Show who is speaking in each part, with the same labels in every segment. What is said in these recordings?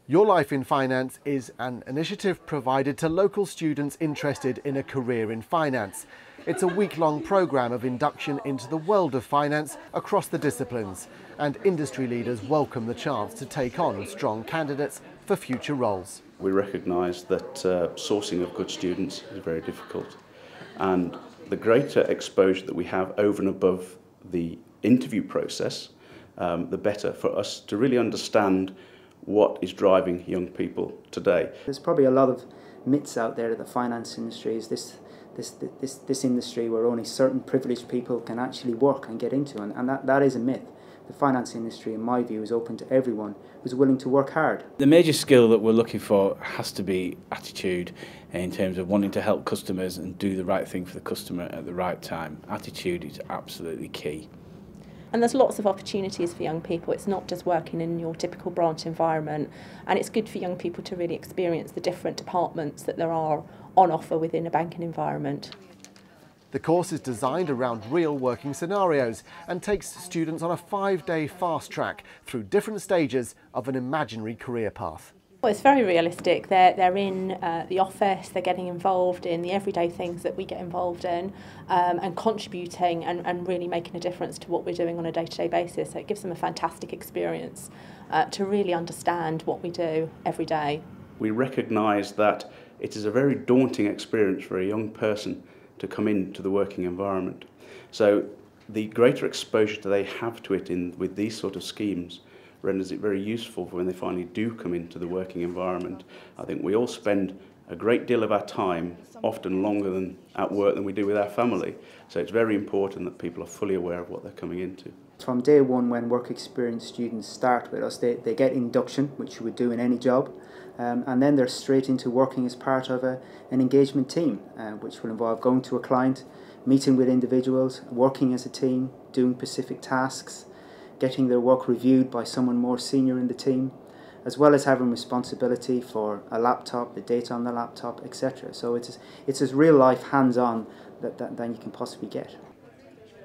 Speaker 1: Your Life in Finance is an initiative provided to local students interested in a career in finance. It's a week-long programme of induction into the world of finance across the disciplines, and industry leaders welcome the chance to take on strong candidates for future roles.
Speaker 2: We recognise that sourcing of good students is very difficult, and the greater exposure that we have over and above the interview process, the better for us to really understand what is driving young people today.
Speaker 3: There's probably a lot of myths out there that the finance industry is this industry where only certain privileged people can actually work and get into, and that is a myth. The finance industry, in my view, is open to everyone who's willing to work hard.
Speaker 4: The major skill that we're looking for has to be attitude, in terms of wanting to help customers and do the right thing for the customer at the right time. Attitude is absolutely key.
Speaker 5: And there's lots of opportunities for young people. It's not just working in your typical branch environment, and it's good for young people to really experience the different departments that there are on offer within a banking environment.
Speaker 1: The course is designed around real working scenarios and takes students on a 5-day fast track through different stages of an imaginary career path.
Speaker 5: Well, it's very realistic. They're in the office, they're getting involved in the everyday things that we get involved in, and contributing and really making a difference to what we're doing on a day-to-day basis. So it gives them a fantastic experience to really understand what we do every day.
Speaker 2: We recognise that it is a very daunting experience for a young person to come into the working environment. So the greater exposure that they have to it with these sort of schemes renders it very useful for when they finally do come into the working environment. I think we all spend a great deal of our time, often longer than at work than we do with our family. So it's very important that people are fully aware of what they're coming into.
Speaker 3: From day one, when work experience students start with us, they get induction, which you would do in any job, and then they're straight into working as part of an engagement team, which will involve going to a client, meeting with individuals, working as a team, doing specific tasks, getting their work reviewed by someone more senior in the team, as well as having responsibility for a laptop, the data on the laptop, etc. So it's as real life, hands-on than you can possibly get.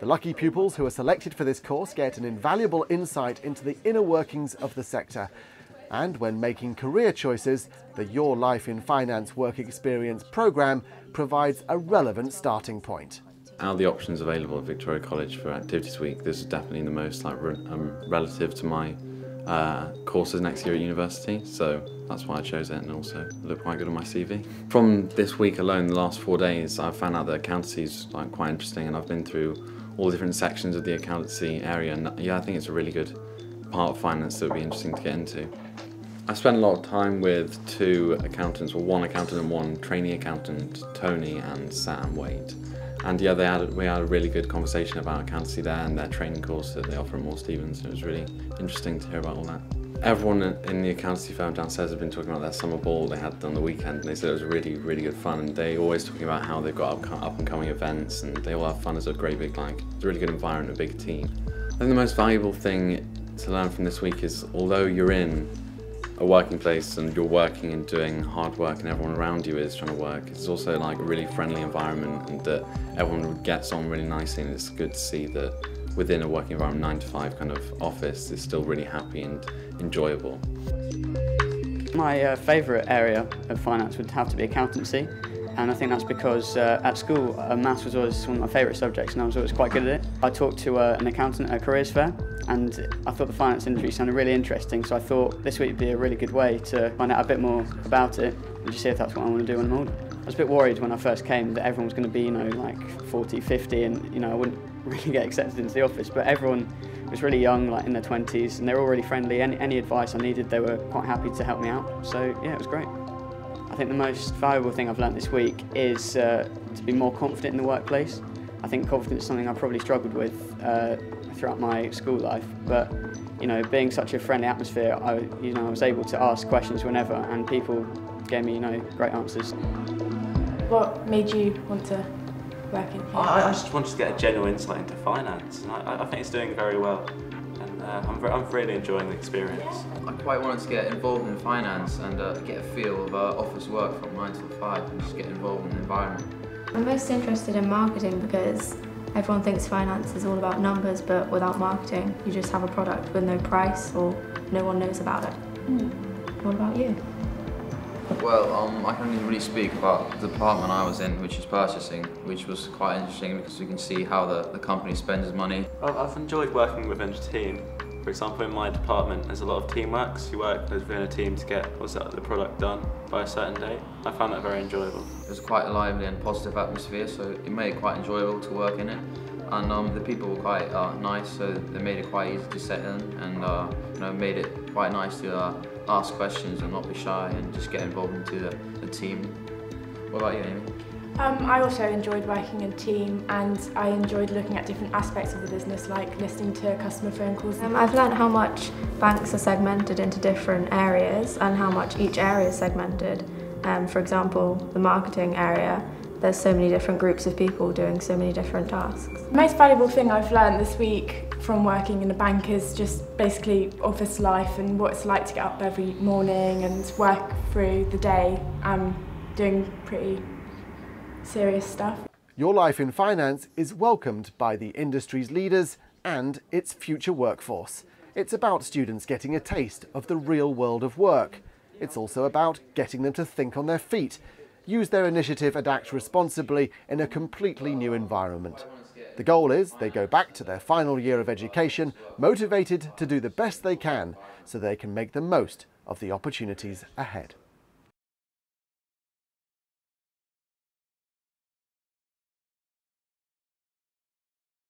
Speaker 1: The lucky pupils who are selected for this course get an invaluable insight into the inner workings of the sector. And when making career choices, the Your Life in Finance work experience programme provides a relevant starting point.
Speaker 6: Out of the options available at Victoria College for Activities Week, this is definitely the most relative to my courses next year at university, so that's why I chose it, and also looked quite good on my CV. From this week alone, the last 4 days, I've found out that accountancy is quite interesting, and I've been through all the different sections of the accountancy area, and yeah, I think it's a really good part of finance that would be interesting to get into. I spent a lot of time with 2 accountants, well, 1 accountant and 1 trainee accountant, Tony and Sam Wade. And yeah, we had a really good conversation about accountancy there and their training course that they offer at Moore Stephens, and it was really interesting to hear about all that. Everyone in the accountancy firm downstairs has been talking about their summer ball they had on the weekend, and they said it was really, really good fun, and they always talking about how they've got up and coming events, and they all have fun as a great big, it's a really good environment, a big team. I think the most valuable thing to learn from this week is, although you're in a working place and you're working and doing hard work and everyone around you is trying to work, it's also a really friendly environment, and that everyone gets on really nicely, and it's good to see that within a working environment, 9 to 5 kind of office, is still really happy and enjoyable.
Speaker 7: My favourite area of finance would have to be accountancy, and I think that's because at school maths was always one of my favourite subjects, and I was always quite good at it. I talked to an accountant at a careers fair, and I thought the finance industry sounded really interesting, so I thought this week would be a really good way to find out a bit more about it and just see if that's what I want to do when I'm older. I was a bit worried when I first came that everyone was going to be, 40, 50, and I wouldn't really get accepted into the office, but everyone was really young, in their 20s, and they were all really friendly. Any advice I needed, they were quite happy to help me out, so yeah, it was great. I think the most valuable thing I've learnt this week is to be more confident in the workplace. I think confidence is something I probably struggled with throughout my school life, but being such a friendly atmosphere, I was able to ask questions whenever, and people gave me great answers.
Speaker 8: What made you want to work in here?
Speaker 9: I just wanted to get a genuine insight into finance, and I think it's doing very well, and I'm really enjoying the experience.
Speaker 10: I quite wanted to get involved in finance and get a feel of office work from 9 till 5 and just get involved in the environment.
Speaker 8: I'm most interested in marketing because everyone thinks finance is all about numbers, but without marketing you just have a product with no price or no one knows about it. What about you?
Speaker 10: Well, I can only really speak about the department I was in, which is purchasing, which was quite interesting because we can see how the company spends its money.
Speaker 9: I've enjoyed working within a team. For example, in my department, there's a lot of teamwork. So you work within a team to get the product done by a certain date. I found that very enjoyable.
Speaker 10: It was quite a lively and positive atmosphere, so it made it quite enjoyable to work in it. And the people were quite nice, so they made it quite easy to settle in, and made it quite nice to ask questions and not be shy and just get involved into the team. What about you, Amy?
Speaker 11: I also enjoyed working in a team, and I enjoyed looking at different aspects of the business, like listening to customer phone calls.
Speaker 8: I've learnt how much banks are segmented into different areas and how much each area is segmented. For example, the marketing area, there's so many different groups of people doing so many different tasks.
Speaker 11: The most valuable thing I've learned this week from working in a bank is just basically office life and what it's like to get up every morning and work through the day, doing pretty serious stuff.
Speaker 1: Your Life in Finance is welcomed by the industry's leaders and its future workforce. It's about students getting a taste of the real world of work. It's also about getting them to think on their feet, use their initiative and act responsibly in a completely new environment. The goal is they go back to their final year of education motivated to do the best they can so they can make the most of the opportunities ahead.